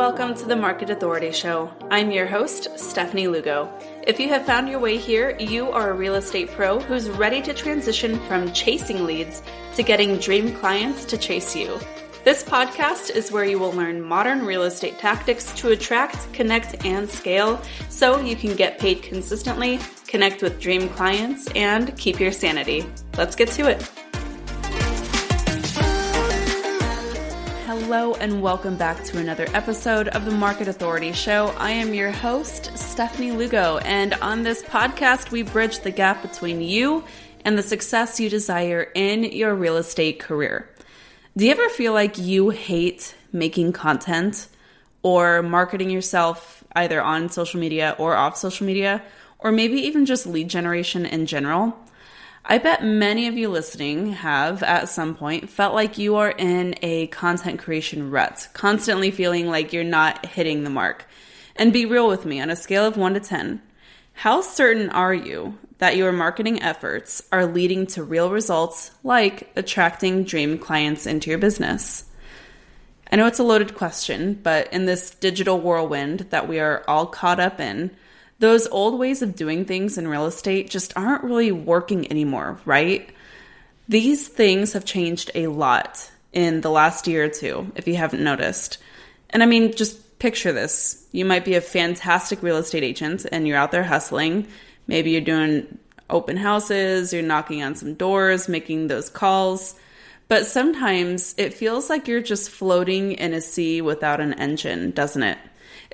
welcome to the Market Authority Show. I'm your host, Stephanie Lugo. If you have found your way here, you are a real estate pro who's ready to transition from chasing leads to getting dream clients to chase you. This podcast is where you will learn modern real estate tactics to attract, connect, and scale so you can get paid consistently, connect with dream clients, and keep your sanity. Let's get to it. Hello and welcome back to another episode of the Market Authority Show. I am your host, Stephanie Lugo, and on this podcast, we bridge the gap between you and the success you desire in your real estate career. Do you ever feel like you hate making content or marketing yourself either on social media or off social media, or maybe even just lead generation in general? I bet many of you listening have, at some point, felt like you are in a content creation rut, constantly feeling like you're not hitting the mark. And be real with me, on a scale of 1 to 10, how certain are you that your marketing efforts are leading to real results like attracting dream clients into your business? I know it's a loaded question, but in this digital whirlwind that we are all caught up in, those old ways of doing things in real estate just aren't really working anymore, right? These things have changed a lot in the last year or two, if you haven't noticed. And I mean, just picture this. You might be a fantastic real estate agent and you're out there hustling. Maybe you're doing open houses, you're knocking on some doors, making those calls. But sometimes it feels like you're just floating in a sea without an engine, doesn't it?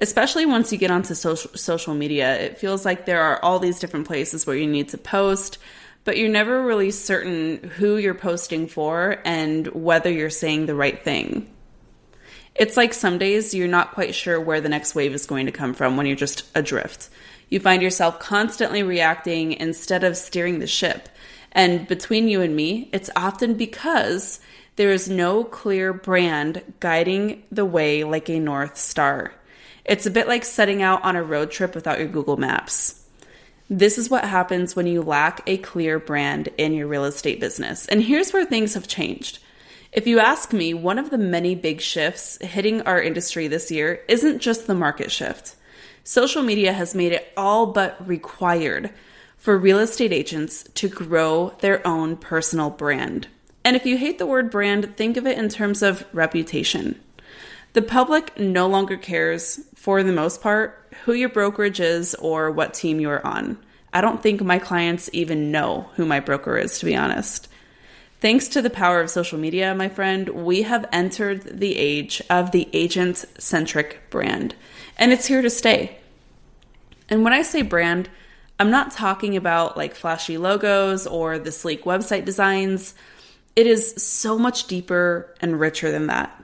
Especially once you get onto social media, it feels like there are all these different places where you need to post, but you're never really certain who you're posting for and whether you're saying the right thing. It's like some days you're not quite sure where the next wave is going to come from when you're just adrift. You find yourself constantly reacting instead of steering the ship. And between you and me, it's often because there is no clear brand guiding the way like a North Star. It's a bit like setting out on a road trip without your Google Maps. This is what happens when you lack a clear brand in your real estate business. And here's where things have changed. If you ask me, one of the many big shifts hitting our industry this year isn't just the market shift. Social media has made it all but required for real estate agents to grow their own personal brand. And if you hate the word brand, think of it in terms of reputation. The public no longer cares, for the most part, who your brokerage is or what team you're on. I don't think my clients even know who my broker is, to be honest. Thanks to the power of social media, my friend, we have entered the age of the agent-centric brand, and it's here to stay. And when I say brand, I'm not talking about like flashy logos or the sleek website designs. It is so much deeper and richer than that.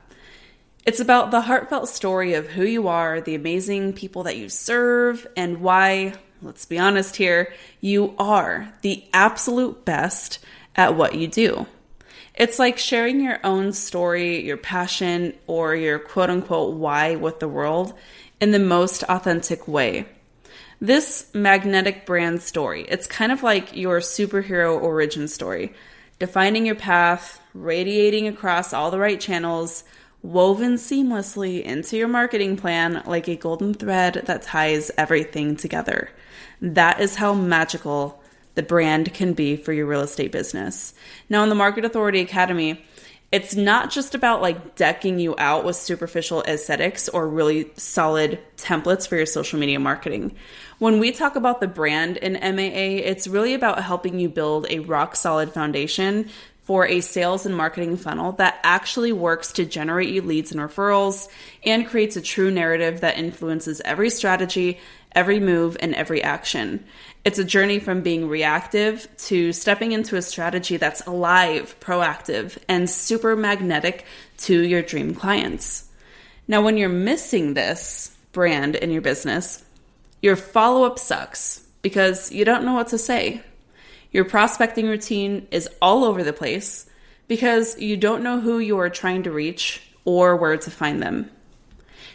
It's about the heartfelt story of who you are, the amazing people that you serve, and why, let's be honest here, you are the absolute best at what you do. It's like sharing your own story, your passion, or your quote-unquote why with the world in the most authentic way. This magnetic brand story, it's kind of like your superhero origin story, defining your path, radiating across all the right channels, woven seamlessly into your marketing plan like a golden thread that ties everything together. That is how magical the brand can be for your real estate business. Now, in the Market Authority Academy, it's not just about like decking you out with superficial aesthetics or really solid templates for your social media marketing. When we talk about the brand in MAA, it's really about helping you build a rock solid foundation for a sales and marketing funnel that actually works to generate you leads and referrals and creates a true narrative that influences every strategy, every move, and every action. It's a journey from being reactive to stepping into a strategy that's alive, proactive, and super magnetic to your dream clients. Now, when you're missing this brand in your business, your follow-up sucks because you don't know what to say. Your prospecting routine is all over the place because you don't know who you are trying to reach or where to find them.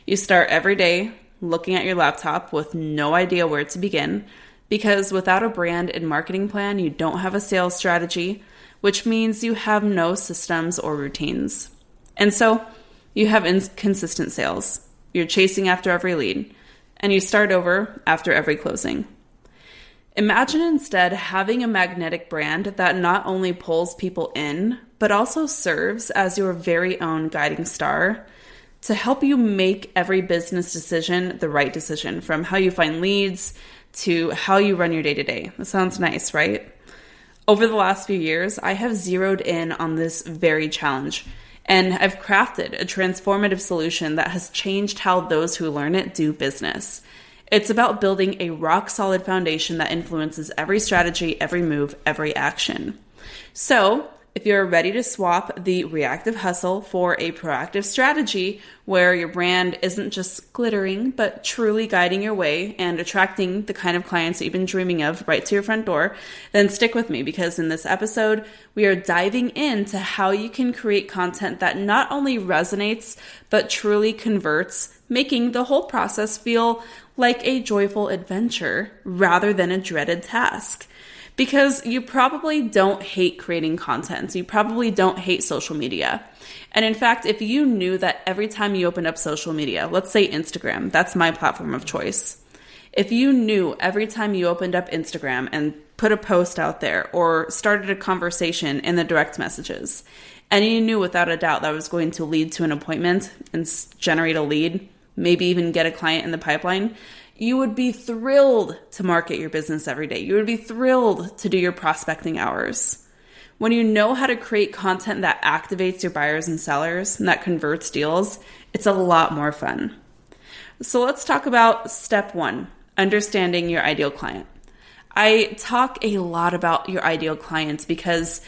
You start every day looking at your laptop with no idea where to begin because without a brand and marketing plan, you don't have a sales strategy, which means you have no systems or routines. And so you have inconsistent sales. You're chasing after every lead, and you start over after every closing. Imagine instead having a magnetic brand that not only pulls people in, but also serves as your very own guiding star to help you make every business decision the right decision, from how you find leads to how you run your day-to-day. That sounds nice, right? Over the last few years, I have zeroed in on this very challenge, and I've crafted a transformative solution that has changed how those who learn it do business. It's about building a rock-solid foundation that influences every strategy, every move, every action. So, if you're ready to swap the reactive hustle for a proactive strategy where your brand isn't just glittering, but truly guiding your way and attracting the kind of clients that you've been dreaming of right to your front door, then stick with me, because in this episode, we are diving into how you can create content that not only resonates, but truly converts, making the whole process feel like a joyful adventure rather than a dreaded task. Because you probably don't hate creating content. You probably don't hate social media. And in fact, if you knew that every time you open up social media, let's say Instagram, that's my platform of choice. If you knew every time you opened up Instagram and put a post out there or started a conversation in the direct messages, and you knew without a doubt that was going to lead to an appointment and generate a lead, maybe even get a client in the pipeline, you would be thrilled to market your business every day. You would be thrilled to do your prospecting hours. When you know how to create content that activates your buyers and sellers and that converts deals, it's a lot more fun. So let's talk about step 1, understanding your ideal client. I talk a lot about your ideal clients because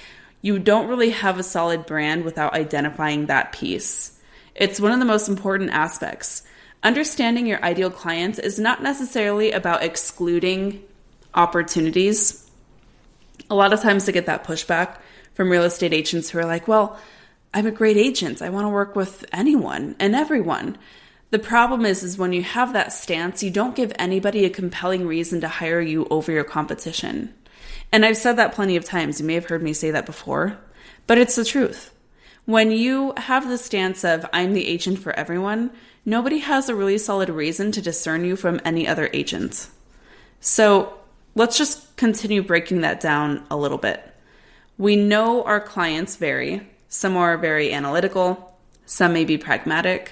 you don't really have a solid brand without identifying that piece. It's one of the most important aspects. Understanding your ideal client is not necessarily about excluding opportunities. A lot of times I get that pushback from real estate agents who are like, well, I'm a great agent. I want to work with anyone and everyone. The problem is when you have that stance, you don't give anybody a compelling reason to hire you over your competition. And I've said that plenty of times. You may have heard me say that before, but it's the truth. When you have the stance of I'm the agent for everyone, nobody has a really solid reason to discern you from any other agent. So let's just continue breaking that down a little bit. We know our clients vary. Some are very analytical. Some may be pragmatic.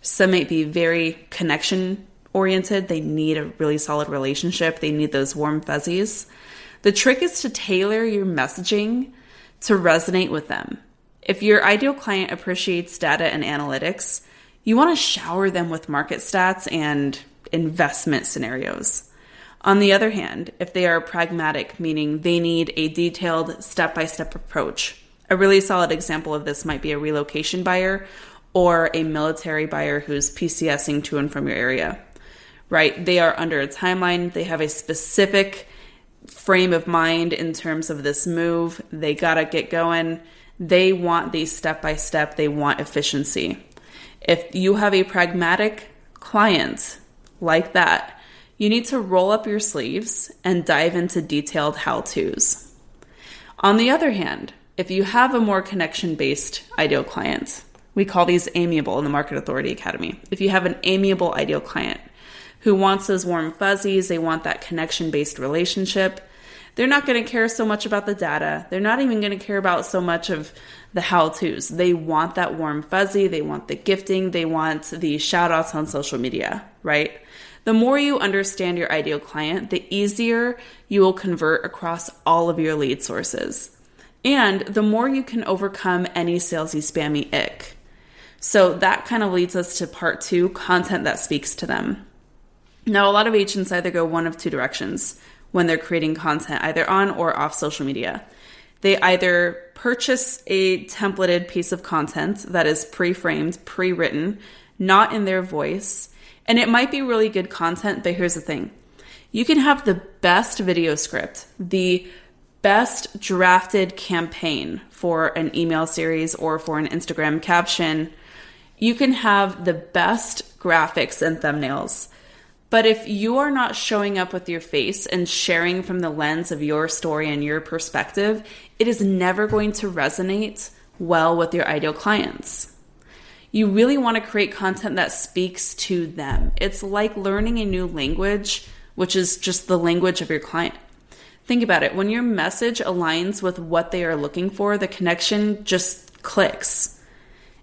Some may be very connection oriented. They need a really solid relationship. They need those warm fuzzies. The trick is to tailor your messaging to resonate with them. If your ideal client appreciates data and analytics, you want to shower them with market stats and investment scenarios. On the other hand, if they are pragmatic, meaning they need a detailed step-by-step approach, a really solid example of this might be a relocation buyer or a military buyer who's PCSing to and from your area, right? They are under a timeline. They have a specific frame of mind in terms of this move. They got to get going. They want these step-by-step. They want efficiency. If you have a pragmatic client like that, you need to roll up your sleeves and dive into detailed how-tos. On the other hand, if you have a more connection-based ideal client, we call these amiable in the Market Authority Academy. If you have an amiable ideal client who wants those warm fuzzies, they want that connection-based relationship, they're not going to care so much about the data. They're not even going to care about so much of the how-tos. They want that warm fuzzy. They want the gifting. They want the shout-outs on social media, right? The more you understand your ideal client, the easier you will convert across all of your lead sources. And the more you can overcome any salesy, spammy ick. So that kind of leads us to part 2, content that speaks to them. Now, a lot of agents either go one of two directions when they're creating content, either on or off social media. They either purchase a templated piece of content that is pre-framed, pre-written, not in their voice, and it might be really good content, but here's the thing. You can have the best video script, the best drafted campaign for an email series or for an Instagram caption. You can have the best graphics and thumbnails. But if you are not showing up with your face and sharing from the lens of your story and your perspective, it is never going to resonate well with your ideal clients. You really want to create content that speaks to them. It's like learning a new language, which is just the language of your client. Think about it. When your message aligns with what they are looking for, the connection just clicks.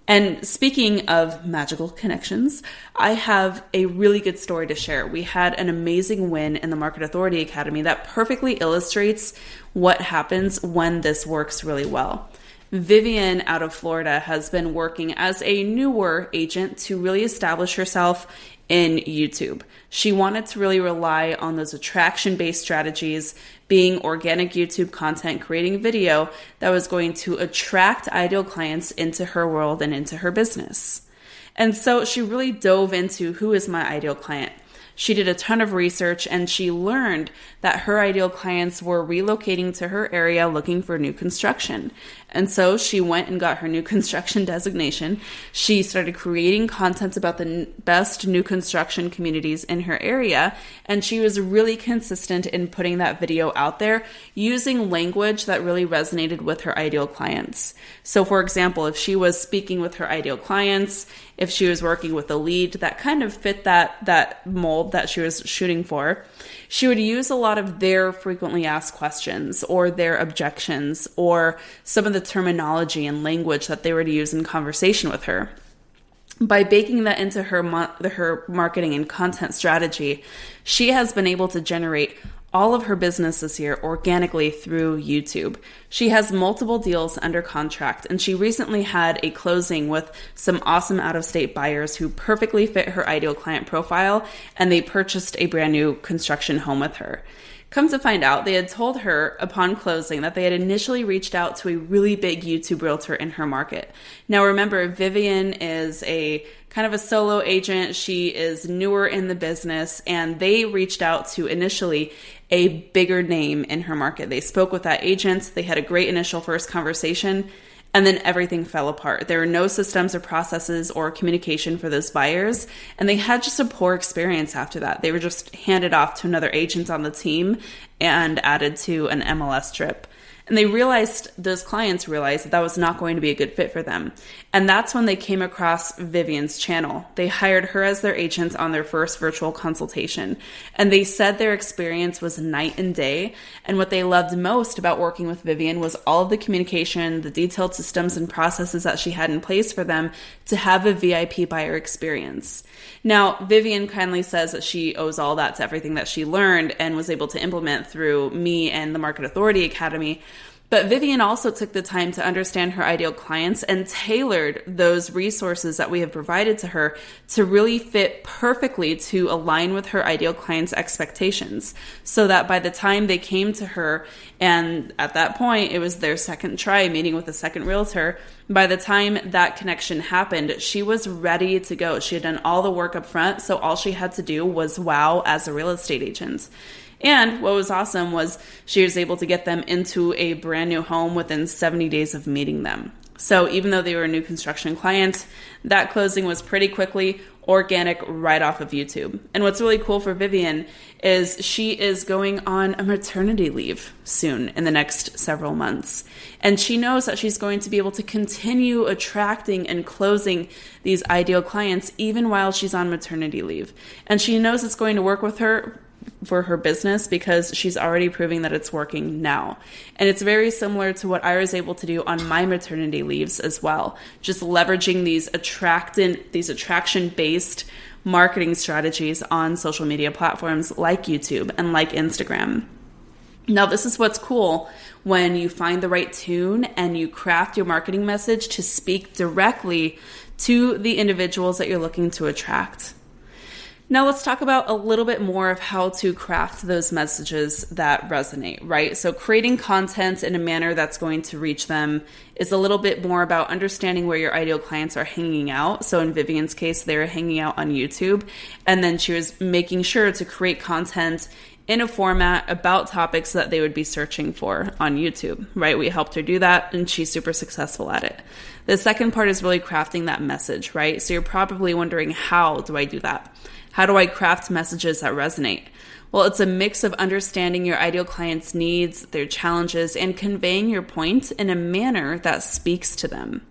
And speaking of magical connections, I have a really good story to share. We had an amazing win in the Market Authority Academy that perfectly illustrates what happens when this works really well. Vivian out of Florida has been working as a newer agent to really establish herself in YouTube. She wanted to really rely on those attraction-based strategies, being organic YouTube content, creating video that was going to attract ideal clients into her world and into her business. And so she really dove into who is my ideal client. She did a ton of research and she learned that her ideal clients were relocating to her area looking for new construction. And so she went and got her new construction designation. She started creating content about the best new construction communities in her area. And she was really consistent in putting that video out there using language that really resonated with her ideal clients. So for example, if she was speaking with her ideal clients, if she was working with a lead that kind of fit that mold that she was shooting for, she would use a lot of their frequently asked questions or their objections or some of the terminology and language that they were to use in conversation with her. By baking that into her marketing and content strategy, she has been able to generate all of her business this year organically through YouTube. She has multiple deals under contract, and she recently had a closing with some awesome out-of-state buyers who perfectly fit her ideal client profile, and they purchased a brand new construction home with her. Come to find out, they had told her upon closing that they had initially reached out to a really big YouTube realtor in her market. Now remember, Vivian is a kind of a solo agent. She is newer in the business, and they reached out to initially a bigger name in her market. They spoke with that agent. They had a great initial first conversation, and then everything fell apart. There were no systems or processes or communication for those buyers, and they had just a poor experience after that. They were just handed off to another agent on the team and added to an MLS trip. And those clients realized that was not going to be a good fit for them. And that's when they came across Vivian's channel. They hired her as their agent on their first virtual consultation. And they said their experience was night and day. And what they loved most about working with Vivian was all of the communication, the detailed systems and processes that she had in place for them to have a VIP buyer experience. Now, Vivian kindly says that she owes all that to everything that she learned and was able to implement through me and the Market Authority Academy. But Vivian also took the time to understand her ideal clients and tailored those resources that we have provided to her to really fit perfectly to align with her ideal clients' expectations. So that by the time they came to her, and at that point, it was their second try meeting with a second realtor, by the time that connection happened, she was ready to go. She had done all the work up front, so all she had to do was wow as a real estate agent. And what was awesome was she was able to get them into a brand new home within 70 days of meeting them. So even though they were a new construction client, that closing was pretty quickly organic right off of YouTube. And what's really cool for Vivian is she is going on a maternity leave soon in the next several months. And she knows that she's going to be able to continue attracting and closing these ideal clients even while she's on maternity leave. And she knows it's going to work with her for her business because she's already proving that it's working now. And it's very similar to what I was able to do on my maternity leaves as well. Just leveraging these attraction-based marketing strategies on social media platforms like YouTube and like Instagram. Now, this is what's cool when you find the right tune and you craft your marketing message to speak directly to the individuals that you're looking to attract. Now let's talk about a little bit more of how to craft those messages that resonate, right? So creating content in a manner that's going to reach them is a little bit more about understanding where your ideal clients are hanging out. So in Vivian's case, they're hanging out on YouTube, and then she was making sure to create content in a format about topics that they would be searching for on YouTube, right? We helped her do that, and she's super successful at it. The second part is really crafting that message, right? So you're probably wondering, how do I do that? How do I craft messages that resonate? Well, it's a mix of understanding your ideal client's needs, their challenges, and conveying your point in a manner that speaks to them.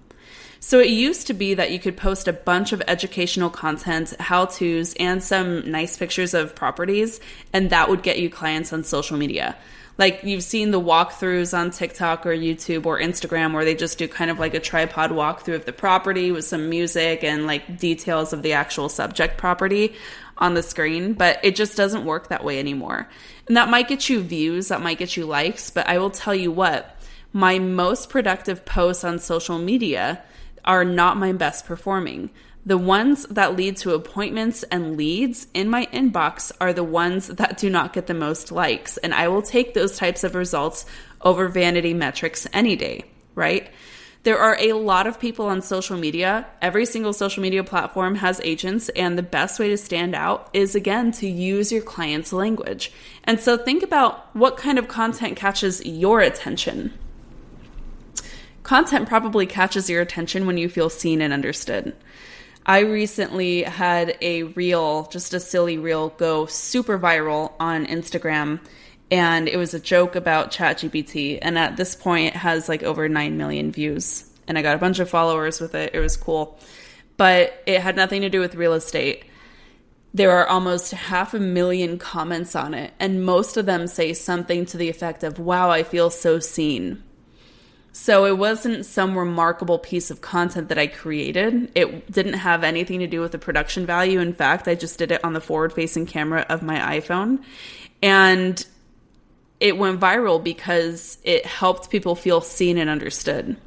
So it used to be that you could post a bunch of educational content, how-tos, and some nice pictures of properties, and that would get you clients on social media. Like you've seen the walkthroughs on TikTok or YouTube or Instagram where they just do kind of like a tripod walkthrough of the property with some music and like details of the actual subject property on the screen, but it just doesn't work that way anymore. And that might get you views, that might get you likes, but I will tell you what, my most productive posts on social media are not my best performing. The ones that lead to appointments and leads in my inbox are the ones that do not get the most likes. And I will take those types of results over vanity metrics any day, right? There are a lot of people on social media. Every single social media platform has agents, and the best way to stand out is, again, to use your client's language. And so think about what kind of content catches your attention. Content probably catches your attention when you feel seen and understood. I recently had a reel, just a silly reel, go super viral on Instagram, and it was a joke about ChatGPT, and at this point it has like over 9 million views, and I got a bunch of followers with it. It was cool, but it had nothing to do with real estate. There are almost 500,000 comments on it, and most of them say something to the effect of, "Wow, I feel so seen." So it wasn't some remarkable piece of content that I created. It didn't have anything to do with the production value. In fact, I just did it on the forward-facing camera of my iPhone. And it went viral because it helped people feel seen and understood.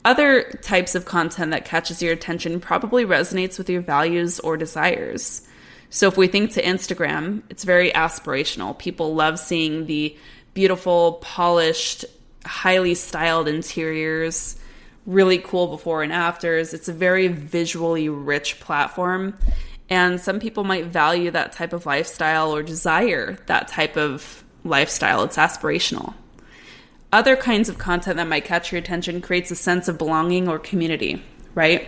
Other types of content that catches your attention probably resonates with your values or desires. So if we think to Instagram, it's very aspirational. People love seeing the beautiful, polished, highly styled interiors, really cool before and afters. It's a very visually rich platform. And some people might value that type of lifestyle or desire that type of lifestyle. It's aspirational. Other kinds of content that might catch your attention creates a sense of belonging or community, right?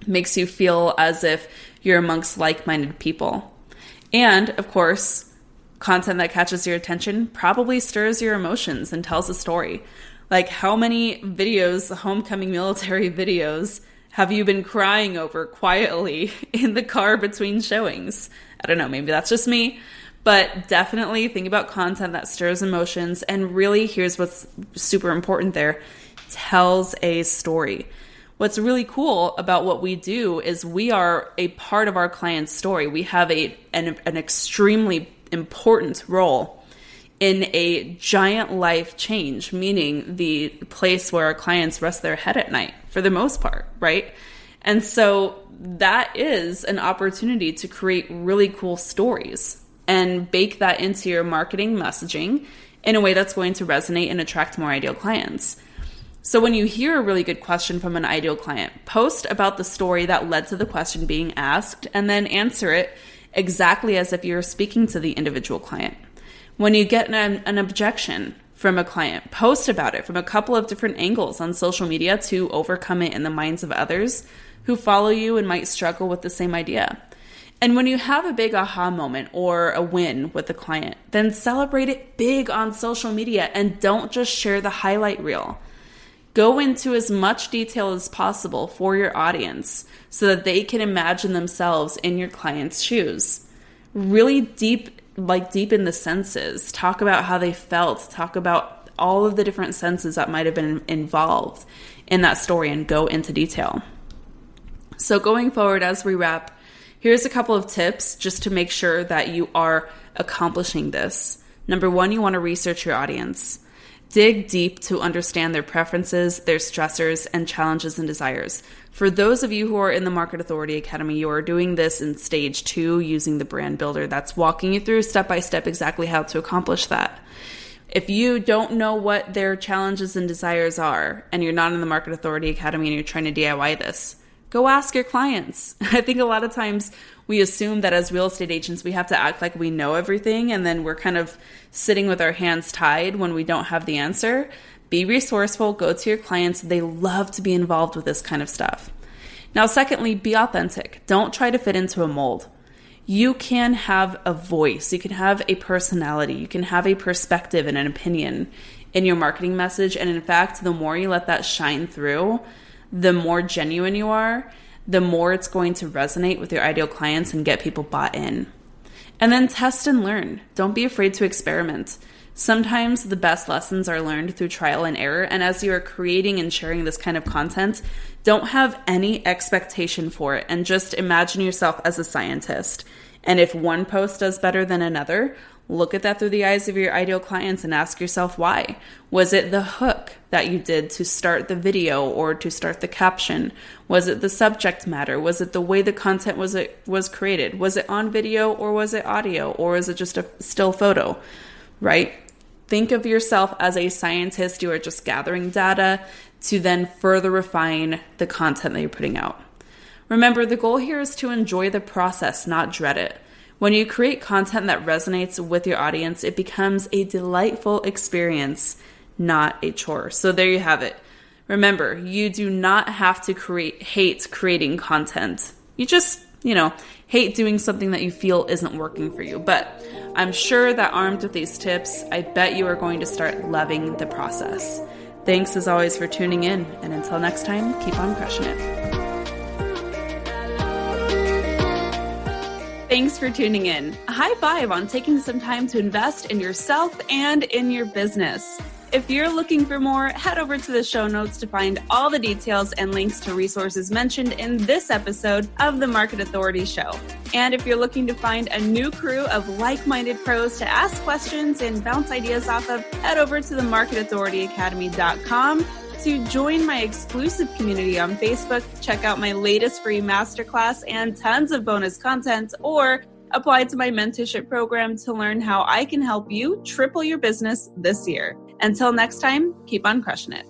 Makes you feel as if you're amongst like-minded people. And, of course, content that catches your attention probably stirs your emotions and tells a story. Like, how many videos, homecoming military videos, have you been crying over quietly in the car between showings? I don't know, maybe that's just me, but definitely think about content that stirs emotions. And really, here's what's super important there: tells a story. What's really cool about what we do is we are a part of our client's story. We have an extremely important role in a giant life change, meaning the place where our clients rest their head at night for the most part, right? And so that is an opportunity to create really cool stories and bake that into your marketing messaging in a way that's going to resonate and attract more ideal clients. So when you hear a really good question from an ideal client, post about the story that led to the question being asked, and then answer it exactly as if you're speaking to the individual client. When you get an objection from a client, post about it from a couple of different angles on social media to overcome it in the minds of others who follow you and might struggle with the same idea. And when you have a big aha moment or a win with the client, then celebrate it big on social media and don't just share the highlight reel. Go into as much detail as possible for your audience so that they can imagine themselves in your client's shoes. Really deep in the senses. Talk about how they felt. Talk about all of the different senses that might have been involved in that story and go into detail. So going forward, as we wrap, here's a couple of tips just to make sure that you are accomplishing this. Number one, you want to research your audience. Dig deep to understand their preferences, their stressors, and challenges and desires. For those of you who are in the Market Authority Academy, you are doing this in stage 2 using the brand builder. That's walking you through step by step exactly how to accomplish that. If you don't know what their challenges and desires are, and you're not in the Market Authority Academy and you're trying to DIY this, go ask your clients. I think a lot of times we assume that as real estate agents, we have to act like we know everything, and then we're kind of sitting with our hands tied when we don't have the answer. Be resourceful, go to your clients. They love to be involved with this kind of stuff. Now, secondly, be authentic. Don't try to fit into a mold. You can have a voice. You can have a personality. You can have a perspective and an opinion in your marketing message. And in fact, the more you let that shine through, the more genuine you are, the more it's going to resonate with your ideal clients and get people bought in. And then test and learn. Don't be afraid to experiment. Sometimes the best lessons are learned through trial and error. And as you are creating and sharing this kind of content, don't have any expectation for it and just imagine yourself as a scientist. And if one post does better than another, look at that through the eyes of your ideal clients and ask yourself why. Was it the hook that you did to start the video or to start the caption? Was it the subject matter? Was it the way the content was created? Was it on video or was it audio or was it just a still photo, right? Think of yourself as a scientist. You are just gathering data to then further refine the content that you're putting out. Remember, the goal here is to enjoy the process, not dread it. When you create content that resonates with your audience, it becomes a delightful experience, not a chore. So there you have it. Remember, you do not have to hate creating content. You just, hate doing something that you feel isn't working for you. But I'm sure that armed with these tips, I bet you are going to start loving the process. Thanks as always for tuning in. And until next time, keep on crushing it. Thanks for tuning in. A high five on taking some time to invest in yourself and in your business. If you're looking for more, head over to the show notes to find all the details and links to resources mentioned in this episode of the Market Authority Show. And if you're looking to find a new crew of like-minded pros to ask questions and bounce ideas off of, head over to the marketauthorityacademy.com to join my exclusive community on Facebook, check out my latest free masterclass and tons of bonus content, or apply to my mentorship program to learn how I can help you triple your business this year. Until next time, keep on crushing it.